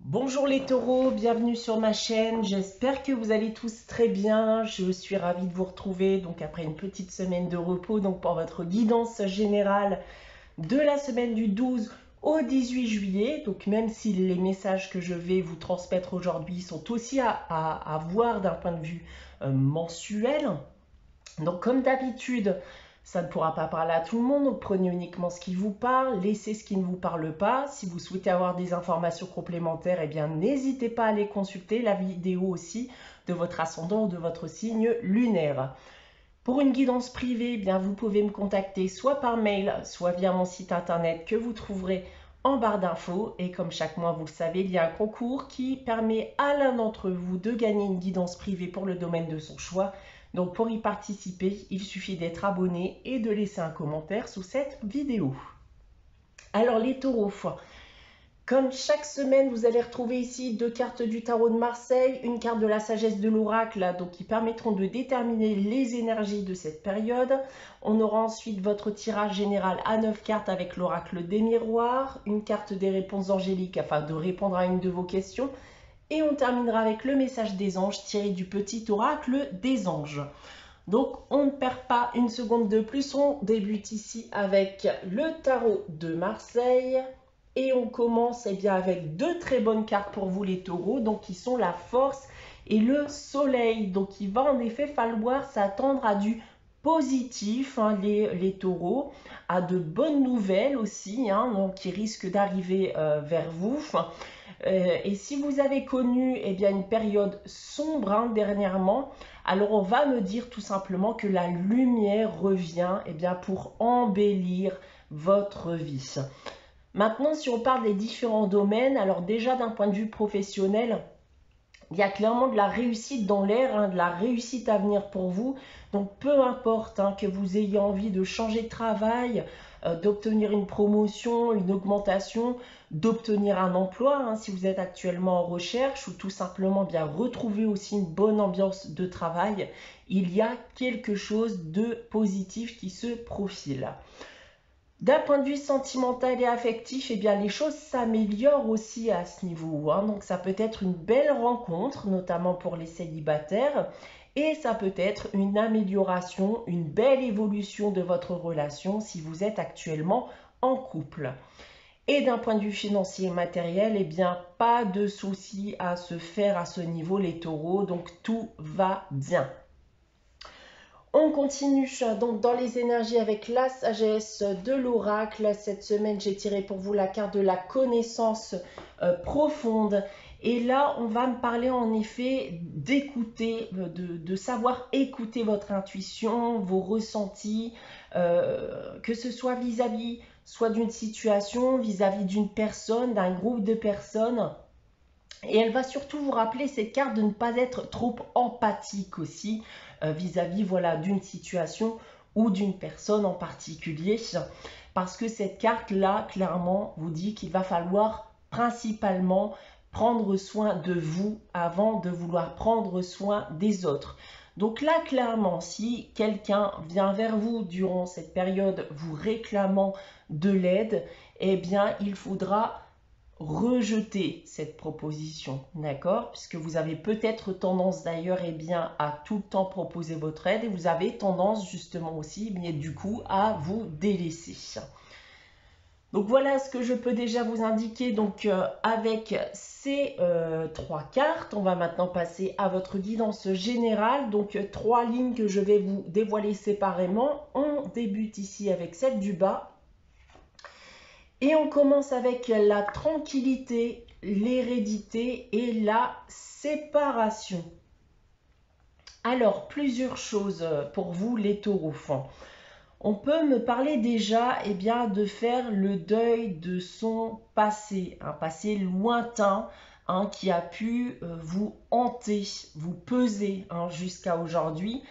Bonjour les taureaux, bienvenue sur ma chaîne, j'espère que vous allez tous très bien, je suis ravie de vous retrouver donc après une petite semaine de repos donc pour votre guidance générale de la semaine du 12 au 18 juillet, donc même si les messages que je vais vous transmettre aujourd'hui sont aussi à voir d'un point de vue mensuel, donc comme d'habitude, ça ne pourra pas parler à tout le monde, donc prenez uniquement ce qui vous parle, laissez ce qui ne vous parle pas. Si vous souhaitez avoir des informations complémentaires, eh bien n'hésitez pas à aller consulter la vidéo aussi de votre ascendant ou de votre signe lunaire. Pour une guidance privée, eh bien vous pouvez me contacter soit par mail, soit via mon site internet que vous trouverez en barre d'infos. Et comme chaque mois, vous le savez, il y a un concours qui permet à l'un d'entre vous de gagner une guidance privée pour le domaine de son choix. Donc pour y participer, il suffit d'être abonné et de laisser un commentaire sous cette vidéo. Alors les taureaux, comme chaque semaine, vous allez retrouver ici deux cartes du tarot de Marseille, une carte de la sagesse de l'oracle, donc qui permettront de déterminer les énergies de cette période. On aura ensuite votre tirage général à 9 cartes avec l'oracle des miroirs, une carte des réponses angéliques afin de répondre à une de vos questions. Et on terminera avec le message des anges tiré du petit oracle des anges. Donc on ne perd pas une seconde de plus, on débute ici avec le tarot de Marseille. Et on commence bien, avec deux très bonnes cartes pour vous les taureaux, donc qui sont la force et le soleil. Donc il va en effet falloir s'attendre à du positif, les taureaux, à de bonnes nouvelles aussi, donc qui risquent d'arriver vers vous. Et si vous avez connu bien, une période sombre dernièrement, alors on va me dire tout simplement que la lumière revient bien, pour embellir votre vie. Maintenant, si on parle des différents domaines, alors déjà d'un point de vue professionnel, il y a clairement de la réussite dans l'air, de la réussite à venir pour vous. Donc peu importe que vous ayez envie de changer de travail, d'obtenir une promotion, une augmentation, d'obtenir un emploi, si vous êtes actuellement en recherche ou tout simplement bien retrouver aussi une bonne ambiance de travail, il y a quelque chose de positif qui se profile. D'un point de vue sentimental et affectif, bien, les choses s'améliorent aussi à ce niveau. Donc ça peut être une belle rencontre, notamment pour les célibataires, et ça peut être une amélioration, une belle évolution de votre relation si vous êtes actuellement en couple. Et d'un point de vue financier et matériel, bien, pas de soucis à se faire à ce niveau, les taureaux, donc tout va bien. On continue donc dans les énergies avec la sagesse de l'oracle. Cette semaine, j'ai tiré pour vous la carte de la connaissance profonde. Et là, on va me parler en effet d'écouter, de savoir écouter votre intuition, vos ressentis, que ce soit vis-à-vis soit d'une situation, vis-à-vis d'une personne, d'un groupe de personnes. Et elle va surtout vous rappeler, cette carte, de ne pas être trop empathique aussi vis-à-vis d'une situation ou d'une personne en particulier. Parce que cette carte-là, clairement, vous dit qu'il va falloir principalement prendre soin de vous avant de vouloir prendre soin des autres. Donc là, clairement, si quelqu'un vient vers vous durant cette période vous réclamant de l'aide, eh bien, il faudra rejeter cette proposition, d'accord? Puisque vous avez peut-être tendance d'ailleurs bien, à tout le temps proposer votre aide et vous avez tendance justement aussi, mais du coup, à vous délaisser. Donc voilà ce que je peux déjà vous indiquer donc avec ces trois cartes. On va maintenant passer à votre guidance générale. Donc trois lignes que je vais vous dévoiler séparément. On débute ici avec celle du bas. Et on commence avec la tranquillité, l'hérédité et la séparation. Alors, plusieurs choses pour vous les taureaux. On peut me parler déjà bien, de faire le deuil de son passé, un passé lointain qui a pu vous hanter, vous peser jusqu'à aujourd'hui.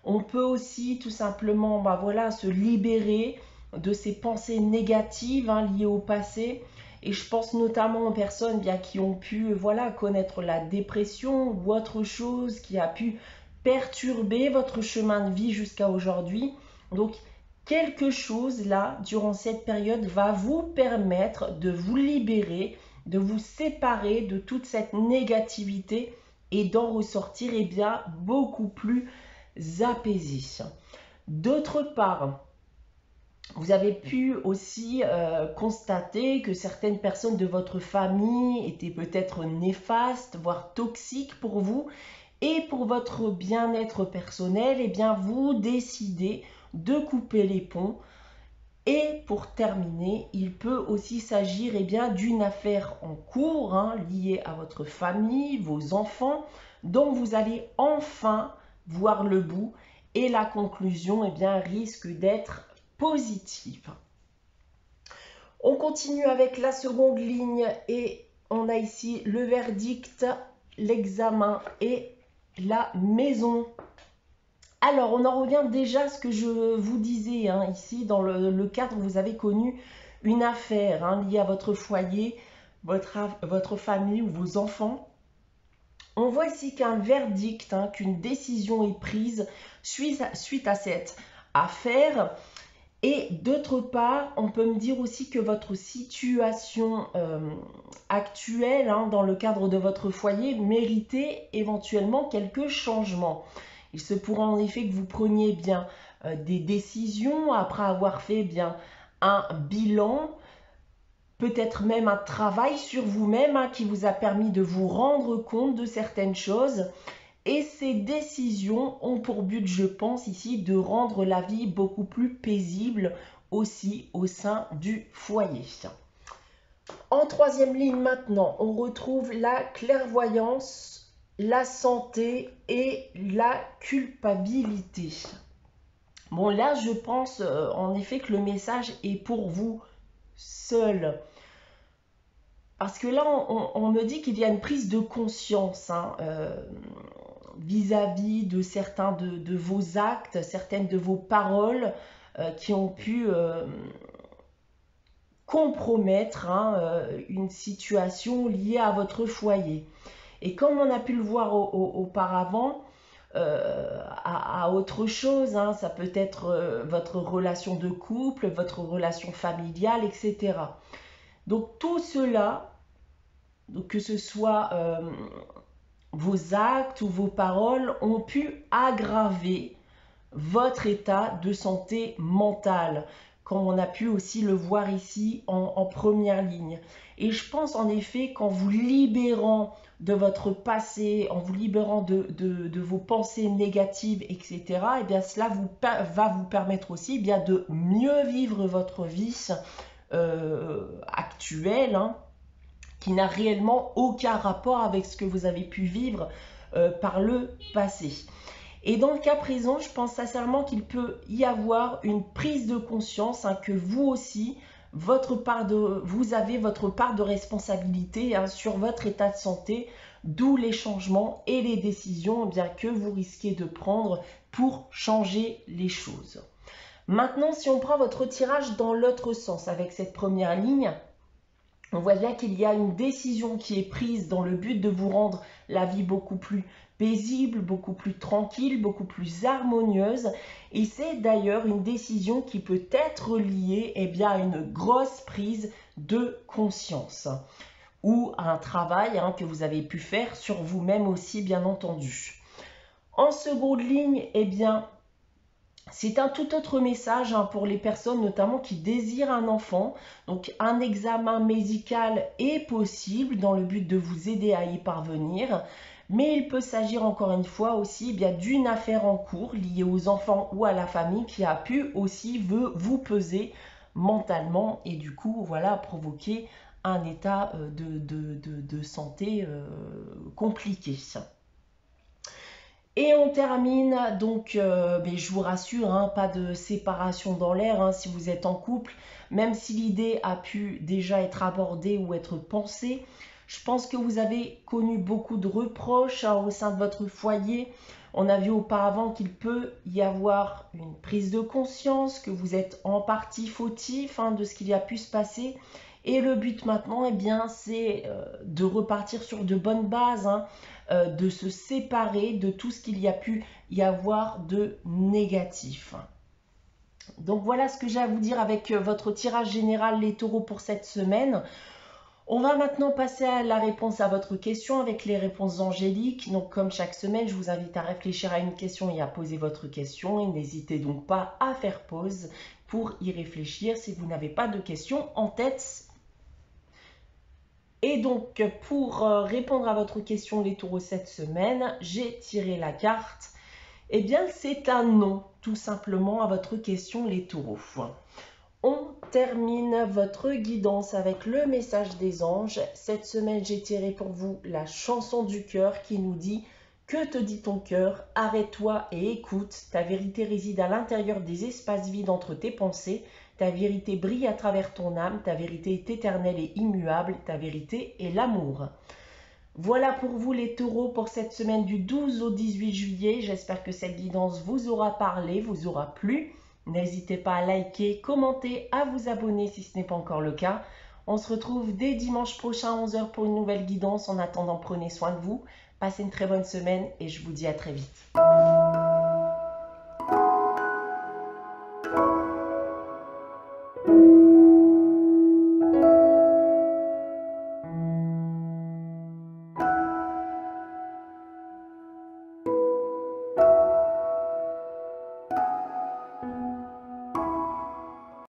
On peut aussi tout simplement se libérer de ces pensées négatives liées au passé. Et je pense notamment aux personnes qui ont pu connaître la dépression ou autre chose qui a pu perturber votre chemin de vie jusqu'à aujourd'hui. Donc quelque chose là, durant cette période, va vous permettre de vous libérer de vous séparer de toute cette négativité et d'en ressortir beaucoup plus apaisé. D'autre part, vous avez pu aussi constater que certaines personnes de votre famille étaient peut-être néfastes, voire toxiques pour vous. Et pour votre bien-être personnel, vous décidez de couper les ponts. Et pour terminer, il peut aussi s'agir d'une affaire en cours liée à votre famille, vos enfants, dont vous allez enfin voir le bout. Et la conclusion risque d'être positive. On continue avec la seconde ligne et on a ici le verdict, l'examen et la maison. Alors, on en revient déjà à ce que je vous disais ici, dans le cadre où vous avez connu une affaire liée à votre foyer, votre famille ou vos enfants. On voit ici qu'un verdict, qu'une décision est prise suite à cette affaire. Et d'autre part, on peut me dire aussi que votre situation actuelle, dans le cadre de votre foyer, méritait éventuellement quelques changements. Il se pourrait en effet que vous preniez des décisions après avoir fait un bilan, peut-être même un travail sur vous-même qui vous a permis de vous rendre compte de certaines choses. Et ces décisions ont pour but, je pense ici, de rendre la vie beaucoup plus paisible aussi au sein du foyer. En troisième ligne maintenant, on retrouve la clairvoyance, la santé et la culpabilité. Bon, là, je pense en effet que le message est pour vous seul. Parce que là, on me dit qu'il y a une prise de conscience vis-à-vis de certains de vos actes, certaines de vos paroles qui ont pu compromettre une situation liée à votre foyer. Et comme on a pu le voir auparavant, à autre chose, ça peut être votre relation de couple, votre relation familiale, etc. Donc tout cela, donc que ce soit vos actes ou vos paroles, ont pu aggraver votre état de santé mentale, comme on a pu aussi le voir ici en première ligne. Et je pense en effet qu'en vous libérant de votre passé, en vous libérant de vos pensées négatives, etc., cela va vous permettre aussi de mieux vivre votre vie actuelle, qui n'a réellement aucun rapport avec ce que vous avez pu vivre par le passé. Et dans le cas présent, je pense sincèrement qu'il peut y avoir une prise de conscience que vous aussi, vous avez votre part de responsabilité sur votre état de santé, d'où les changements et les décisions que vous risquez de prendre pour changer les choses. Maintenant, si on prend votre tirage dans l'autre sens avec cette première ligne, on voit bien qu'il y a une décision qui est prise dans le but de vous rendre la vie beaucoup plus paisible, beaucoup plus tranquille, beaucoup plus harmonieuse. Et c'est d'ailleurs une décision qui peut être liée à une grosse prise de conscience ou à un travail que vous avez pu faire sur vous-même aussi, bien entendu. En seconde ligne, c'est un tout autre message pour les personnes notamment qui désirent un enfant. Donc un examen médical est possible dans le but de vous aider à y parvenir. Mais il peut s'agir encore une fois aussi d'une affaire en cours liée aux enfants ou à la famille qui a pu aussi vous peser mentalement et du coup provoquer un état de santé compliqué. Et on termine, donc je vous rassure, pas de séparation dans l'air si vous êtes en couple, même si l'idée a pu déjà être abordée ou être pensée. Je pense que vous avez connu beaucoup de reproches au sein de votre foyer. On a vu auparavant qu'il peut y avoir une prise de conscience, que vous êtes en partie fautif de ce qu'il a pu se passer. Et le but maintenant, c'est de repartir sur de bonnes bases, de se séparer de tout ce qu'il y a pu y avoir de négatif. Donc voilà ce que j'ai à vous dire avec votre tirage général les taureaux pour cette semaine. On va maintenant passer à la réponse à votre question avec les réponses angéliques. Donc comme chaque semaine, je vous invite à réfléchir à une question et à poser votre question. Et n'hésitez donc pas à faire pause pour y réfléchir si vous n'avez pas de questions en tête. Et donc pour répondre à votre question les taureaux cette semaine, j'ai tiré la carte. Eh bien c'est un non, tout simplement à votre question les taureaux. On termine votre guidance avec le message des anges. Cette semaine, j'ai tiré pour vous la chanson du cœur qui nous dit « Que te dit ton cœur? Arrête-toi et écoute. Ta vérité réside à l'intérieur des espaces vides entre tes pensées. Ta vérité brille à travers ton âme. Ta vérité est éternelle et immuable. Ta vérité est l'amour. » Voilà pour vous les taureaux pour cette semaine du 12 au 18 juillet. J'espère que cette guidance vous aura parlé, vous aura plu. N'hésitez pas à liker, commenter, à vous abonner si ce n'est pas encore le cas. On se retrouve dès dimanche prochain à 11 h pour une nouvelle guidance. En attendant, prenez soin de vous. Passez une très bonne semaine et je vous dis à très vite.